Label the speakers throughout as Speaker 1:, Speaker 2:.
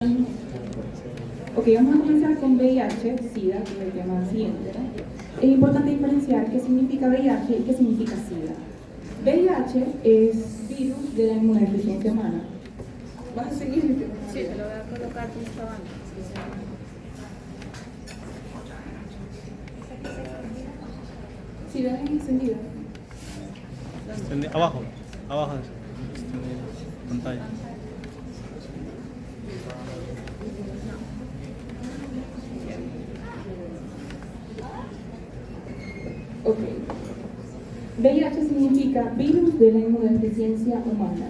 Speaker 1: Ok, vamos a comenzar con VIH, SIDA, que es el tema siguiente. Es importante diferenciar qué significa VIH y qué significa SIDA. VIH es virus de la inmunodeficiencia humana. ¿Vas a seguir?
Speaker 2: Sí, te lo voy a colocar como estaba antes.
Speaker 1: SIDA es encendida.
Speaker 3: Abajo de pantalla.
Speaker 1: Ok. VIH significa virus de la inmunodeficiencia humana.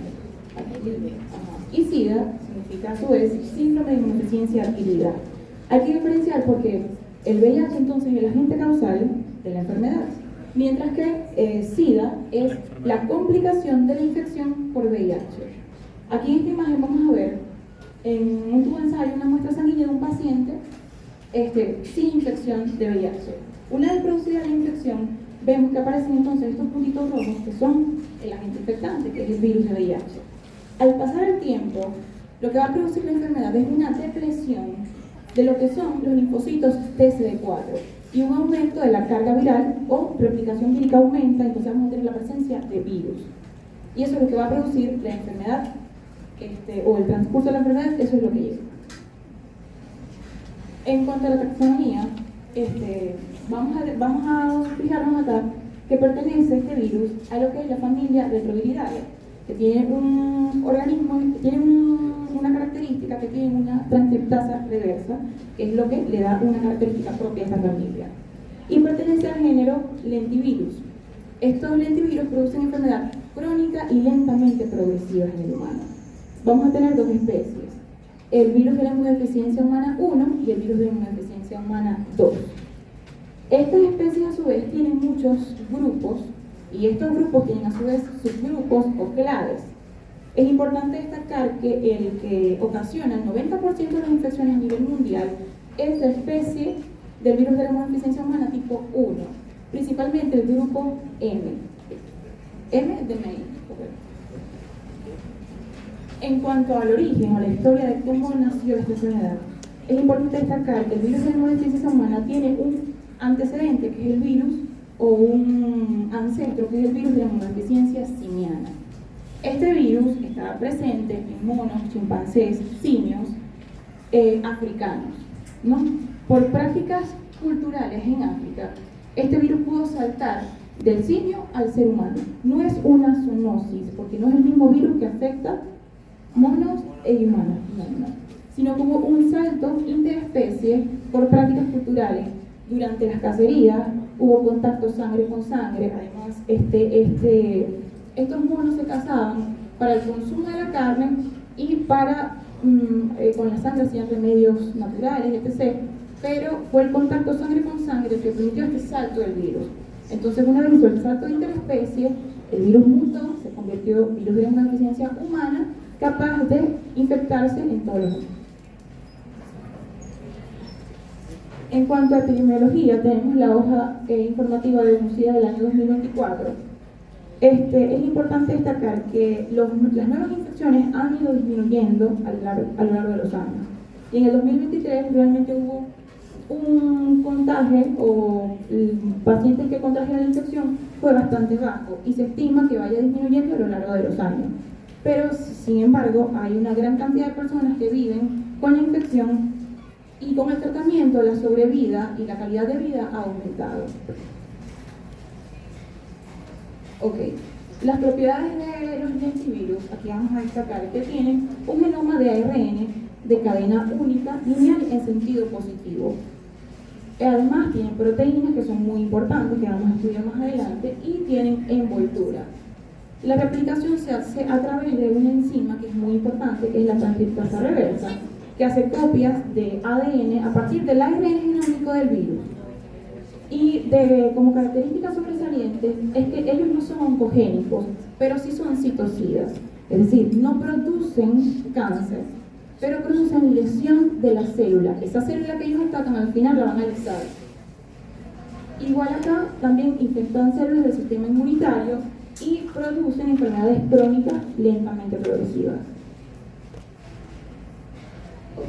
Speaker 1: Y SIDA significa a su vez síndrome de inmunodeficiencia adquirida. Hay que diferenciar porque el VIH entonces es el agente causal de la enfermedad, mientras que SIDA es la complicación de la infección por VIH. Aquí en esta imagen vamos a ver en un tubo de ensayo una muestra sanguínea de un paciente sin infección de VIH. Una vez producida la infección, vemos que aparecen entonces estos puntitos rojos que son el agente infectante, que es el virus de VIH. Al pasar el tiempo, lo que va a producir la enfermedad es una depresión de lo que son los linfocitos TCD4 y un aumento de la carga viral o replicación vírica aumenta, entonces vamos a tener la presencia de virus. Y eso es lo que va a producir la enfermedad o el transcurso de la enfermedad, eso es lo que llega. En cuanto a la taxonomía, vamos a fijarnos acá que pertenece este virus a lo que es la familia Retroviridae, que tiene un organismo, tiene una característica que tiene una transcriptasa reversa, que es lo que le da una característica propia a esta familia. Y pertenece al género Lentivirus. Estos lentivirus producen enfermedad crónica y lentamente progresiva en el humano. Vamos a tener dos especies: el virus de la inmunodeficiencia humana 1 y el virus de la inmunodeficiencia humana 2. Estas especies a su vez tienen muchos grupos y estos grupos tienen a su vez subgrupos o clades. Es importante destacar que el que ocasiona el 90% de las infecciones a nivel mundial es la especie del virus de la inmunodeficiencia humana tipo 1, principalmente el grupo M. M de May. En cuanto al origen o a la historia de cómo nació esta enfermedad, es importante destacar que el virus de la inmunodeficiencia humana tiene un antecedente, que es el virus, o un ancestro, que es el virus de la inmunodeficiencia simiana. Este virus estaba presente en monos, chimpancés, simios, africanos, ¿no? Por prácticas culturales en África, este virus pudo saltar del simio al ser humano. No es una zoonosis, porque no es el mismo virus que afecta monos e humanos, no, sino como un salto interespecie por prácticas culturales. Durante las cacerías hubo contacto sangre con sangre. Además, estos monos se cazaban para el consumo de la carne y para con la sangre hacían remedios naturales, etc. Pero fue el contacto sangre con sangre que permitió este salto del virus. Entonces, una vez hizo el salto interespecie, el virus mutó, se convirtió en virus de la inmunodeficiencia humana, capaz de infectarse en todos los humanos. En cuanto a epidemiología, tenemos la hoja informativa de UNICEF del año 2024. Es importante destacar que las nuevas infecciones han ido disminuyendo a lo largo de los años. Y en el 2023 realmente hubo un contagio o pacientes que contagiaron la infección fue bastante bajo y se estima que vaya disminuyendo a lo largo de los años. Pero, sin embargo, hay una gran cantidad de personas que viven con la infección y con el tratamiento la sobrevida y la calidad de vida ha aumentado. Ok, las propiedades de los lentivirus, aquí vamos a destacar que tienen un genoma de ARN de cadena única lineal en sentido positivo. Además tienen proteínas que son muy importantes, que vamos a estudiar más adelante, y tienen envoltura. La replicación se hace a través de una enzima que es muy importante, que es la transcriptasa reversa, que hace copias de ADN a partir del ARN genómico del virus. Y como característica sobresaliente es que ellos no son oncogénicos, pero sí son citocidas, es decir, no producen cáncer, pero producen lesión de la célula. Esa célula que ellos atacan al final la van a lisar. Igual acá también infectan células del sistema inmunitario y producen enfermedades crónicas lentamente progresivas. Ok.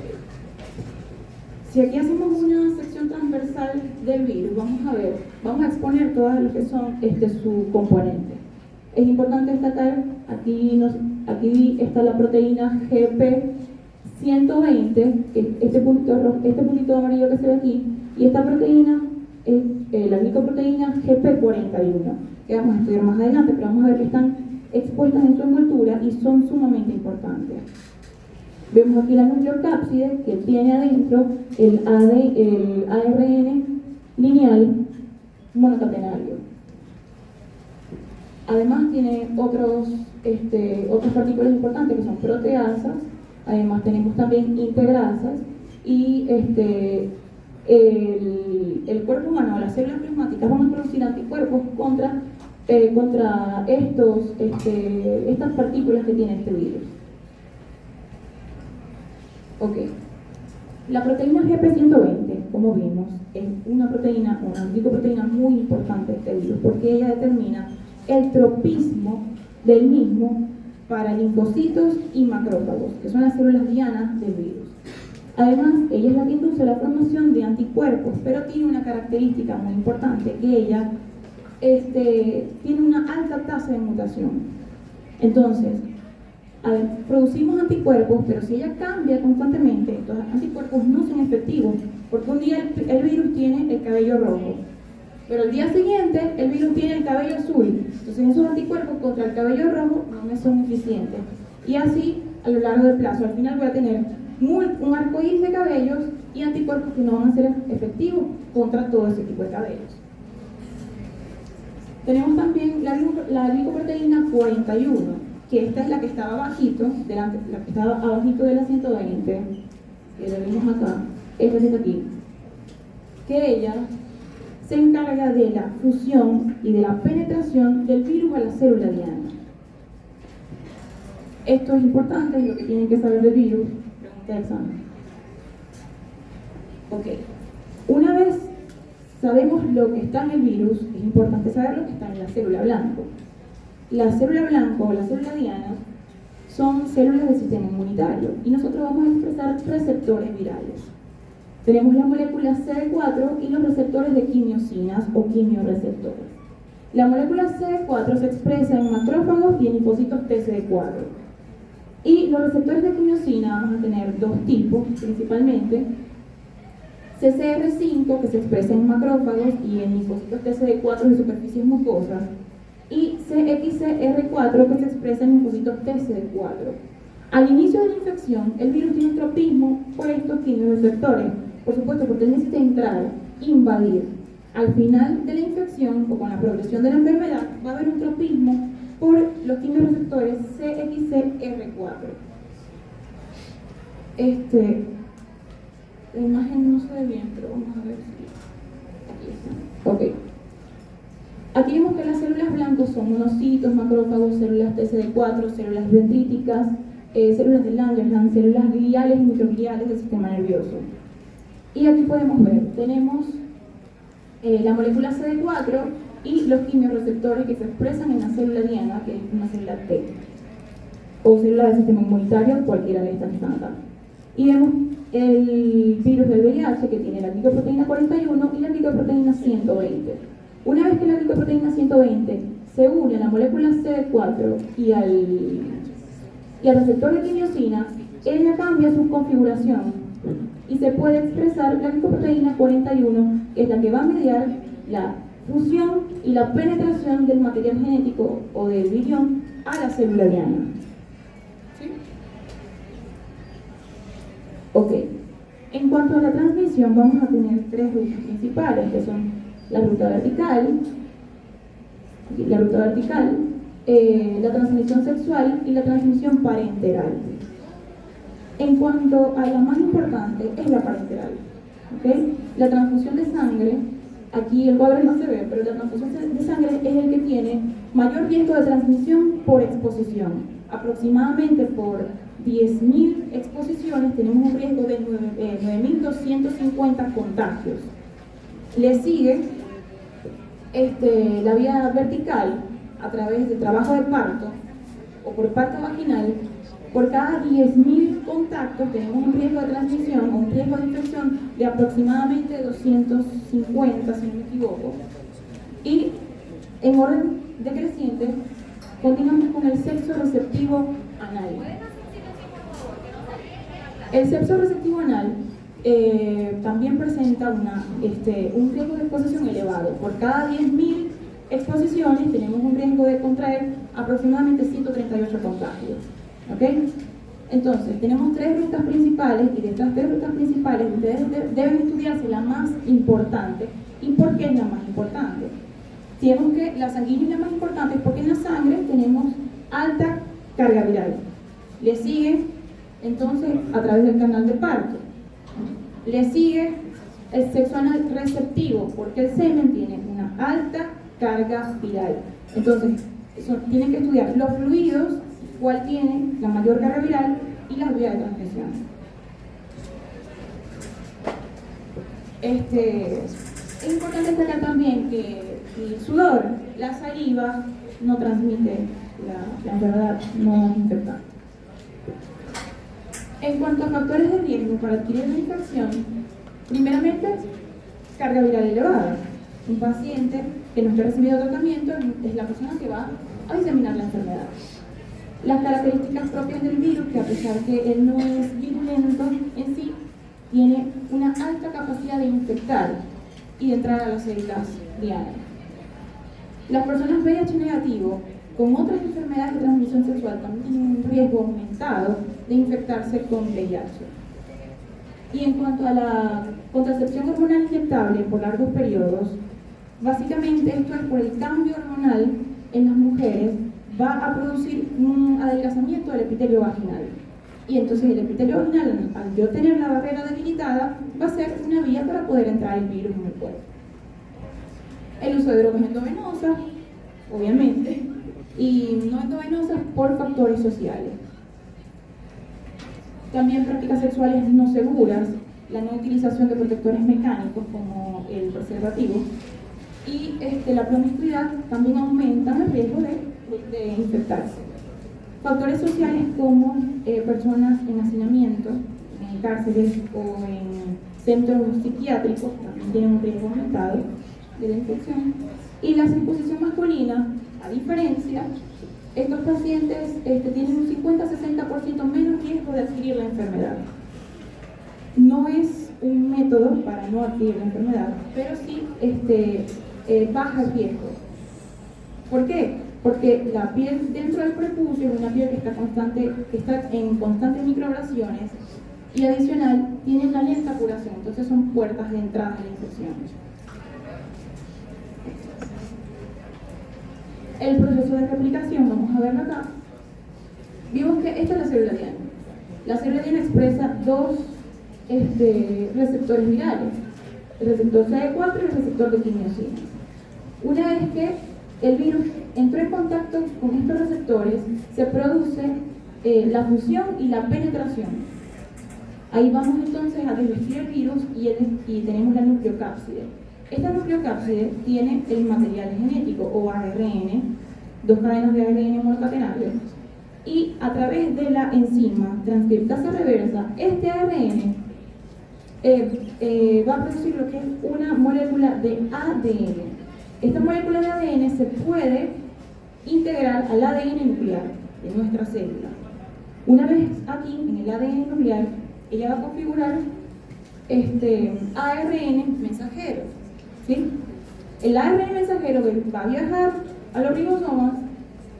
Speaker 1: Si aquí hacemos una sección transversal del virus, vamos a exponer todas lo que son su componente. Es importante destacar, aquí está la proteína GP120, que este puntito amarillo que se ve aquí, y esta proteína es la glicoproteína GP41, que vamos a estudiar más adelante, pero vamos a ver que están expuestas en su envoltura y son sumamente importantes. Vemos aquí la nucleocápside que tiene adentro el ARN lineal monocatenario. Además tiene otras partículas importantes que son proteasas. Además tenemos también integrasas y el cuerpo humano, las células plasmáticas, van a producir anticuerpos contra estas partículas que tiene este virus. Ok. La proteína GP120, como vimos, es una glicoproteína muy importante de este virus porque ella determina el tropismo del mismo para linfocitos y macrófagos, que son las células dianas del virus. Además, ella es la que induce la formación de anticuerpos, pero tiene una característica muy importante, que ella tiene una alta tasa de mutación. Entonces, producimos anticuerpos, pero si ella cambia constantemente, estos anticuerpos no son efectivos, porque un día el virus tiene el cabello rojo, pero el día siguiente el virus tiene el cabello azul. Entonces esos anticuerpos contra el cabello rojo no me son eficientes. Y así, a lo largo del plazo, al final voy a tener un arcoíris de cabellos y anticuerpos que no van a ser efectivos contra todo ese tipo de cabellos. Tenemos también la glicoproteína 41, que esta es la que estaba abajito, de la 120, que la vimos acá, esta está aquí, que ella se encarga de la fusión y de la penetración del virus a la célula diana. Esto es importante, es lo que tienen que saber del virus. Pregunta de examen. Ok, una vez sabemos lo que está en el virus, es importante saber lo que está en la célula blanco. La célula blanco o la célula diana son células del sistema inmunitario y nosotros vamos a expresar receptores virales. Tenemos la molécula CD4 y los receptores de quimiosinas o quimioreceptores. La molécula CD4 se expresa en macrófagos y en linfocitos TCD4. Y los receptores de quimiosina vamos a tener dos tipos principalmente. CCR5, que se expresa en macrófagos y en linfocitos TCD4 de superficies mucosas, y CXCR4, que se expresa en linfocitos TCD4. Al inicio de la infección, el virus tiene un tropismo por estos quimioreceptores, por supuesto, porque él necesita entrar, invadir. Al final de la infección o con la progresión de la enfermedad, va a haber un tropismo por los quimioreceptores CXCR4. La imagen no se ve bien, pero vamos a ver si... Aquí está. Ok. Aquí vemos que las células blancas son monocitos, macrófagos, células TCD4, células dendríticas, células de Langerhans, células gliales y microgliales del sistema nervioso. Y aquí podemos ver, tenemos la molécula CD4 y los quimioreceptores que se expresan en la célula diana, que es una célula T, o célula del sistema inmunitario, cualquiera de estas que están acá. Y vemos el virus del VIH, que tiene la glicoproteína 41 y la glicoproteína 120. Una vez que la glicoproteína 120 se une a la molécula CD4 y al receptor de quimiosina, ella cambia su configuración y se puede expresar la glicoproteína 41, que es la que va a mediar la fusión y la penetración del material genético o del virión a la célula diana. ¿Sí? Ok. En cuanto a la transmisión, vamos a tener tres rutas principales, que son la ruta vertical, la transmisión sexual y la transmisión parenteral. En cuanto a la más importante, es la parenteral. ¿Okay? La transfusión de sangre, aquí el cuadro no se ve, pero la transfusión de sangre es el que tiene mayor riesgo de transmisión por exposición. Aproximadamente por 10.000 exposiciones tenemos un riesgo de 9.250 contagios. Le sigue la vía vertical a través del trabajo de parto o por parto vaginal, por cada 10.000 contactos tenemos un riesgo de transmisión o un riesgo de infección de aproximadamente 250, si no me equivoco. Y en orden decreciente, continuamos con el sexo receptivo anal. El sexo receptivo anal también presenta un riesgo de exposición elevado. Por cada 10.000 exposiciones tenemos un riesgo de contraer aproximadamente 138 contagios. ¿Ok? Entonces, tenemos 3 rutas principales y de estas 3 rutas principales ustedes deben estudiarse la más importante. ¿Y por qué es la más importante? Si vemos que la sanguínea es la más importante es porque en la sangre tenemos alta carga viral. Le sigue, entonces, a través del canal de parto. Le sigue el sexo anal receptivo, porque el semen tiene una alta carga viral. Entonces, tienen que estudiar los fluidos, cuál tiene la mayor carga viral y las vías de transmisión. Es importante destacar también que el sudor, la saliva, no transmite la enfermedad no infectante. En cuanto a factores de riesgo para adquirir la infección, primeramente, carga viral elevada. Un paciente que no esté recibiendo tratamiento es la persona que va a diseminar la enfermedad. Las características propias del virus, que a pesar que él no es virulento en sí, tiene una alta capacidad de infectar y de entrar a las células dianas. Las personas VIH negativo con otras enfermedades de transmisión sexual también tienen un riesgo aumentado de infectarse con VIH. Y en cuanto a la contracepción hormonal inyectable por largos periodos, básicamente esto es por el cambio hormonal en las mujeres, va a producir un adelgazamiento del epitelio vaginal. Y entonces el epitelio vaginal, al yo tener la barrera debilitada, va a ser una vía para poder entrar el virus en el cuerpo. El uso de drogas endovenosas, obviamente, y no endovenosas por factores sociales. También prácticas sexuales no seguras, la no utilización de protectores mecánicos como el preservativo, y la promiscuidad también aumentan el riesgo de infectarse. Factores sociales como personas en hacinamiento, en cárceles o en centros psiquiátricos también tienen un riesgo aumentado de la infección. Y la circuncisión masculina, a diferencia, estos pacientes tienen un 50-60% menos riesgo de adquirir la enfermedad. No es un método para no adquirir la enfermedad, pero sí baja el riesgo. ¿Por qué? Porque la piel dentro del prepucio es una piel que está en constantes microabrasiones y adicional tiene una lenta curación, entonces son puertas de entrada de la infección. El proceso de replicación, vamos a verlo acá. Vimos que esta es la célula diana. La célula diana expresa 2 receptores virales, el receptor CD4 y el receptor de quimiosinas. Una vez que el virus entró en contacto con estos receptores, se produce la fusión y la penetración. Ahí vamos entonces a desvestir el virus y tenemos la nucleocápside. Esta nucleocápside tiene el material genético o ARN, 2 cadenas de ARN monocatenario, y a través de la enzima transcriptasa reversa, este ARN va a producir lo que es una molécula de ADN. Esta molécula de ADN se puede integrar al ADN nuclear de nuestra célula. Una vez aquí, en el ADN nuclear, ella va a configurar ARN mensajero. ¿Sí? El ARN mensajero va a viajar a los ribosomas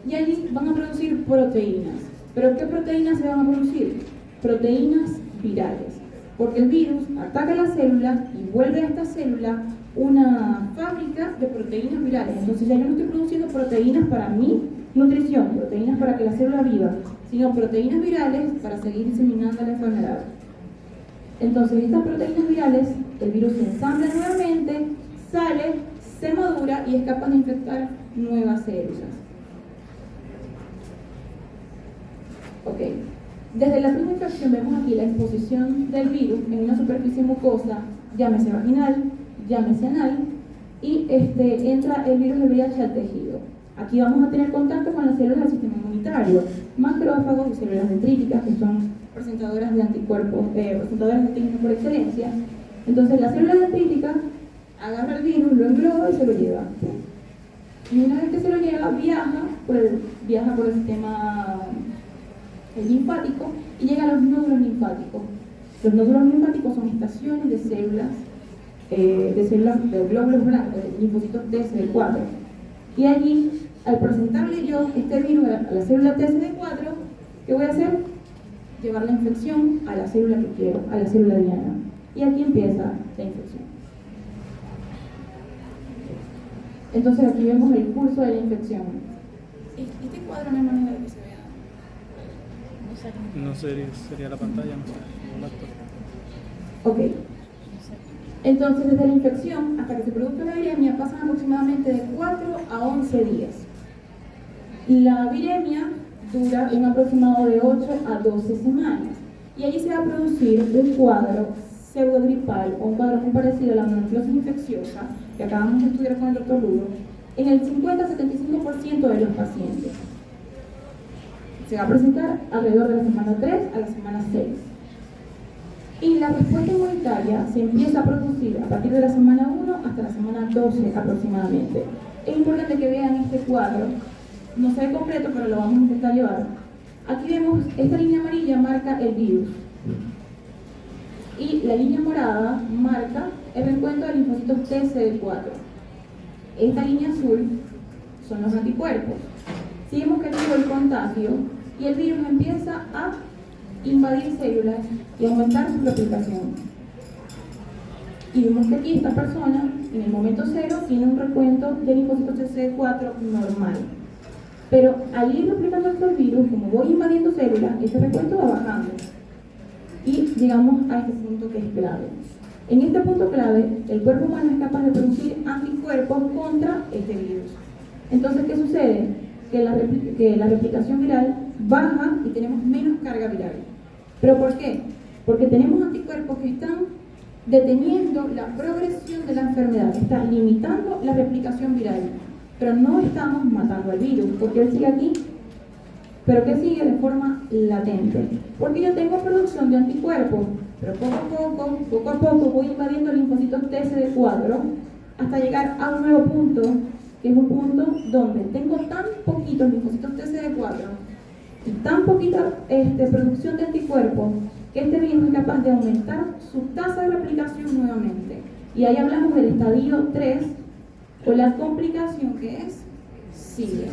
Speaker 1: y allí van a producir proteínas. ¿Pero qué proteínas se van a producir? Proteínas virales. Porque el virus ataca la célula y vuelve a esta célula una fábrica de proteínas virales. Entonces ya yo no estoy produciendo proteínas para mi nutrición, proteínas para que la célula viva, sino proteínas virales para seguir diseminando la enfermedad. Entonces estas proteínas virales, el virus se ensambla nuevamente, sale, se madura y es capaz de infectar nuevas células. Ok. Desde la primera infección vemos aquí la exposición del virus en una superficie mucosa, llámese vaginal, llámese anal, y entra el virus del VIH al tejido. Aquí vamos a tener contacto con las células del sistema inmunitario, macrófagos y células dendríticas, que son presentadoras de anticuerpos, presentadoras de antígenos por excelencia. Entonces, la célula dendrítica agarra el virus, lo engloba y se lo lleva. Y una vez que se lo lleva, viaja por el sistema linfático y llega a los nódulos linfáticos. Los nódulos linfáticos son estaciones de células, de glóbulos blancos, de linfocitos TCD4. Y allí, al presentarle yo este virus a la célula TCD4, ¿qué voy a hacer? Llevar la infección a la célula que quiero, a la célula diana. Y aquí empieza la infección. Entonces aquí vemos el curso de la infección. Este cuadro no hay manera de que se vea.
Speaker 3: No sería la pantalla, no sé. o laptop.
Speaker 1: Ok. Entonces, desde la infección hasta que se produzca la viremia pasan aproximadamente de 4 a 11 días. La viremia dura un aproximado de 8 a 12 semanas. Y allí se va a producir un cuadro pseudogripal o un cuadro muy parecido a la mononucleosis infecciosa que acabamos de estudiar con el doctor Lugo en el 50-75% de los pacientes. Se va a presentar alrededor de la semana 3 a la semana 6. Y la respuesta inmunitaria se empieza a producir a partir de la semana 1 hasta la semana 12 aproximadamente. Es importante que vean este cuadro, no se ve completo, pero lo vamos a intentar llevar. Aquí vemos, esta línea amarilla marca el virus. Y la línea morada marca el recuento de linfocitos TCD4. Esta línea azul son los anticuerpos. Si vemos que aquí el contagio y el virus empieza a invadir células y aumentar su replicación. Y vemos que aquí esta persona, en el momento 0, tiene un recuento de linfocitos TCD4 normal. Pero al ir replicando el virus, como voy invadiendo células, este recuento va bajando. Y llegamos a este punto que es clave. En este punto clave, el cuerpo humano es capaz de producir anticuerpos contra este virus. Entonces, ¿qué sucede? Que la replicación viral baja y tenemos menos carga viral. ¿Pero por qué? Porque tenemos anticuerpos que están deteniendo la progresión de la enfermedad, están limitando la replicación viral, pero no estamos matando al virus, porque él sigue aquí, pero que sigue de forma latente. Porque yo tengo producción de anticuerpos, pero poco a poco voy invadiendo linfocitos TCD4 hasta llegar a un nuevo punto, que es un punto donde tengo tan poquitos linfocitos TCD4 y tan poquita producción de anticuerpos que este virus es capaz de aumentar su tasa de replicación nuevamente. Y ahí hablamos del estadio 3 o la complicación que es SIDA.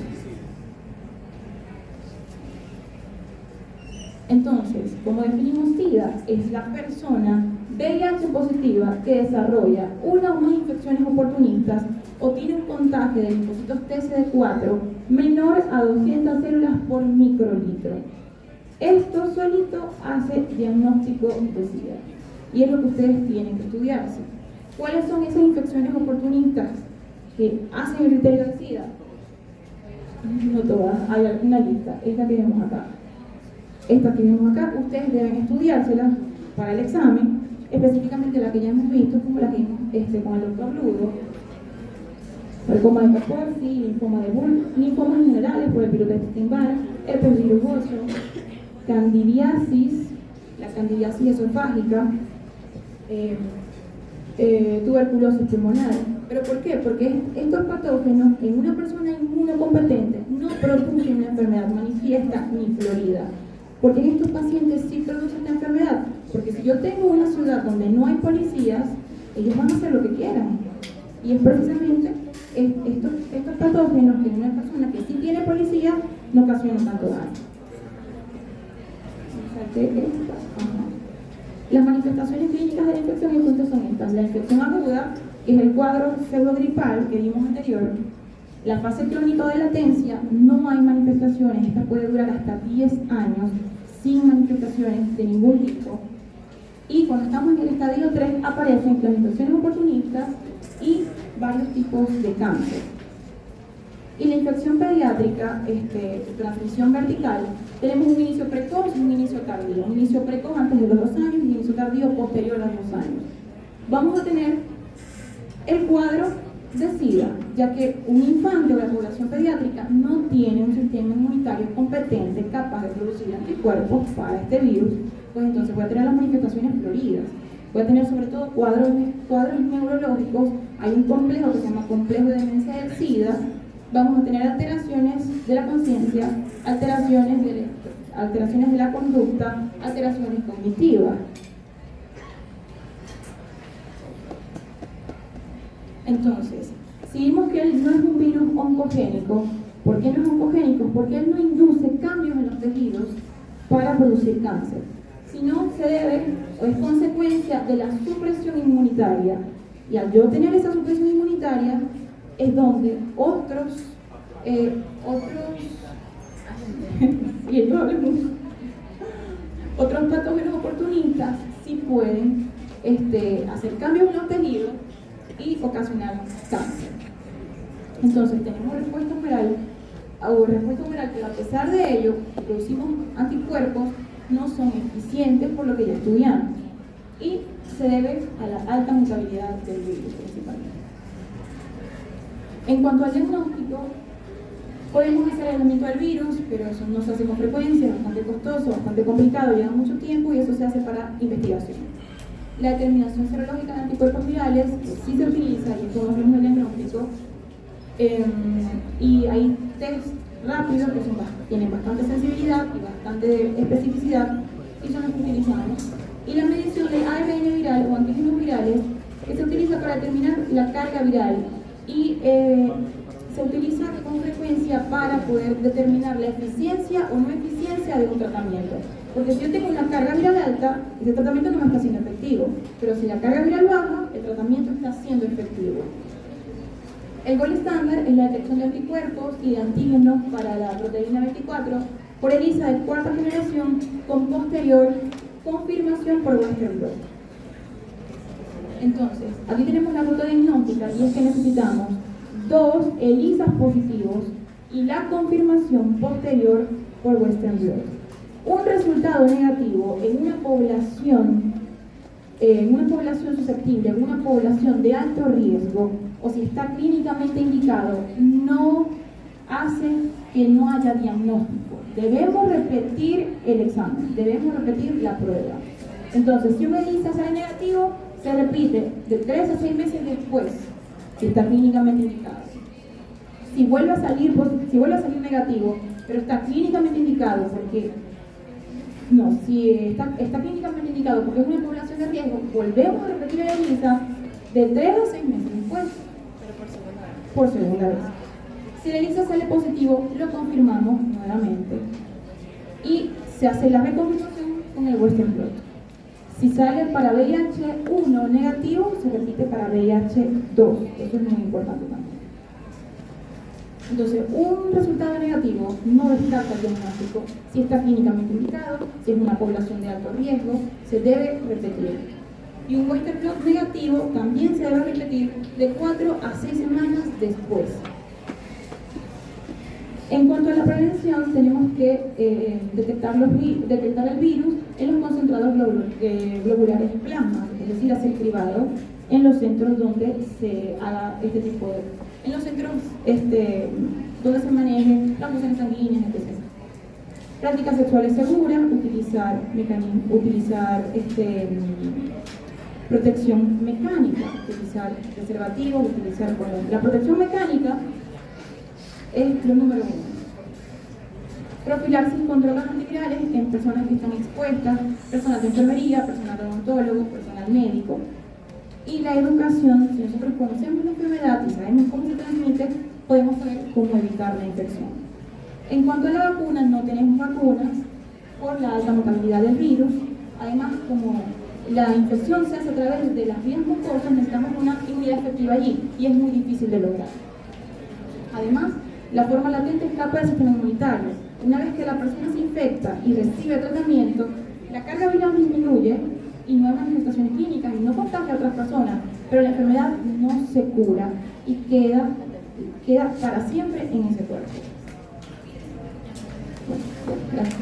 Speaker 1: Entonces, como definimos SIDA, es la persona VIH positiva que desarrolla una o más infecciones oportunistas o tiene un contagio de linfocitos TCD4 menor a 200 células por microlitro. Esto solito hace diagnóstico de SIDA y es lo que ustedes tienen que estudiarse. ¿Cuáles son esas infecciones oportunistas que hacen el criterio de SIDA? No todas, hay una lista, esta que vemos acá. Esta que vemos acá, ustedes deben estudiárselas para el examen, específicamente la que ya hemos visto, como la que vimos con el doctor Lugo, sarcoma de Kaposi, linfoma de Bull, linfomas generales por el virus de Epstein-Barr, herpes virugoso, candidiasis, la candidiasis esofágica, tuberculosis pulmonar. ¿Pero por qué? Porque estos patógenos en una persona inmunocompetente no producen una enfermedad manifiesta ni florida. Porque en estos pacientes sí producen la enfermedad. Porque si yo tengo una ciudad donde no hay policías, ellos van a hacer lo que quieran. Y es precisamente estos patógenos que en una persona que sí tiene policía no ocasionan tanto daño. Las manifestaciones clínicas de la infección entonces son estas: la infección aguda, que es el cuadro pseudogripal que vimos anterior. La fase crónica de latencia, no hay manifestaciones, esta puede durar hasta 10 años sin manifestaciones de ningún tipo. Y cuando estamos en el estadio 3 aparecen las infecciones oportunistas y varios tipos de cáncer. Y la infección pediátrica, transmisión vertical, tenemos un inicio precoz y un inicio tardío. Un inicio precoz antes de los 2 años y un inicio tardío posterior a los 2 años. Vamos a tener el cuadro de SIDA, ya que un infante o la población pediátrica no tiene un sistema inmunitario competente capaz de producir anticuerpos para este virus, pues entonces puede tener las manifestaciones floridas, puede tener sobre todo cuadros neurológicos. Hay un complejo que se llama complejo de demencia del SIDA. Vamos a tener alteraciones de la conciencia, alteraciones de la conducta, alteraciones cognitivas. Entonces, si vimos que él no es un virus oncogénico, ¿por qué no es oncogénico? Porque él no induce cambios en los tejidos para producir cáncer, sino se debe o es consecuencia de la supresión inmunitaria. Y al yo tener esa supresión inmunitaria, es donde otros patógenos oportunistas sí pueden hacer cambios en los tejidos y ocasionar cáncer. Entonces tenemos respuesta humoral, pero a pesar de ello, producimos anticuerpos, no son eficientes por lo que ya estudiamos, y se debe a la alta mutabilidad del virus principalmente. En cuanto al diagnóstico, podemos hacer el aislamiento del virus, pero eso no se hace con frecuencia, es bastante costoso, bastante complicado, lleva mucho tiempo y eso se hace para investigación. La determinación serológica de anticuerpos virales sí se utiliza y todos vemos el diagnóstico, y hay test rápidos que tienen bastante sensibilidad y bastante especificidad y son los que utilizamos. Y la medición de ARN viral o antígenos virales que se utiliza para determinar la carga viral y se utiliza con frecuencia para poder determinar la eficiencia o no eficiencia de un tratamiento. Porque si yo tengo una carga viral alta, ese tratamiento no me está siendo efectivo, pero si la carga viral baja, el tratamiento está siendo efectivo. El gold estándar es la detección de anticuerpos y de antígenos para la proteína 24 por ELISA de cuarta generación con posterior confirmación por Western blot. Entonces, aquí tenemos la ruta diagnóstica y es que necesitamos 2 ELISAs positivos y la confirmación posterior por Western blot. Un resultado negativo en una población susceptible, en una población de alto riesgo, o si está clínicamente indicado, no hace que no haya diagnóstico. Debemos repetir el examen, debemos repetir la prueba. Entonces, si un ELISA sale negativo, se repite de 3 a 6 meses después, si está clínicamente indicado. Si vuelve a salir negativo, pero está clínicamente indicado si está clínicamente indicado porque es una población de riesgo, volvemos a repetir el ELISA de 3 a 6 meses después, pero por segunda vez. Si el ELISA sale positivo, lo confirmamos nuevamente y se hace la reconfirmación con el Western blot. Si sale para VIH-1 negativo, se repite para VIH-2. Eso es muy importante también. Entonces, un resultado negativo no descarta el diagnóstico. Si está clínicamente indicado, si es una población de alto riesgo, se debe repetir. Y un Western blot negativo también se debe repetir de 4 a 6 semanas después. En cuanto a la prevención, tenemos que detectar el virus en los concentrados globulares plasma, es decir, hacer cribado en los centros donde se haga este tipo de... en los centros donde se manejen las funciones sanguíneas, etc. Prácticas sexuales seguras, utilizar protección mecánica, utilizar preservativos, utilizar condón. La protección mecánica es lo número 1. Profilaxis con drogas antivirales en personas que están expuestas, personal de enfermería, personal odontólogo, personal médico. Y la educación, si nosotros conocemos la enfermedad y sabemos cómo se transmite, podemos saber cómo evitar la infección. En cuanto a la vacuna, no tenemos vacunas por la alta mortalidad del virus. Además, como la infección se hace a través de las vías mucosas, necesitamos una inmunidad efectiva allí y es muy difícil de lograr. Además, la forma latente escapa del sistema inmunitario. Una vez que la persona se infecta y recibe tratamiento, la carga viral disminuye y no hay manifestaciones clínicas y no contagia a otras personas, pero la enfermedad no se cura y queda para siempre en ese cuerpo. Bueno, gracias.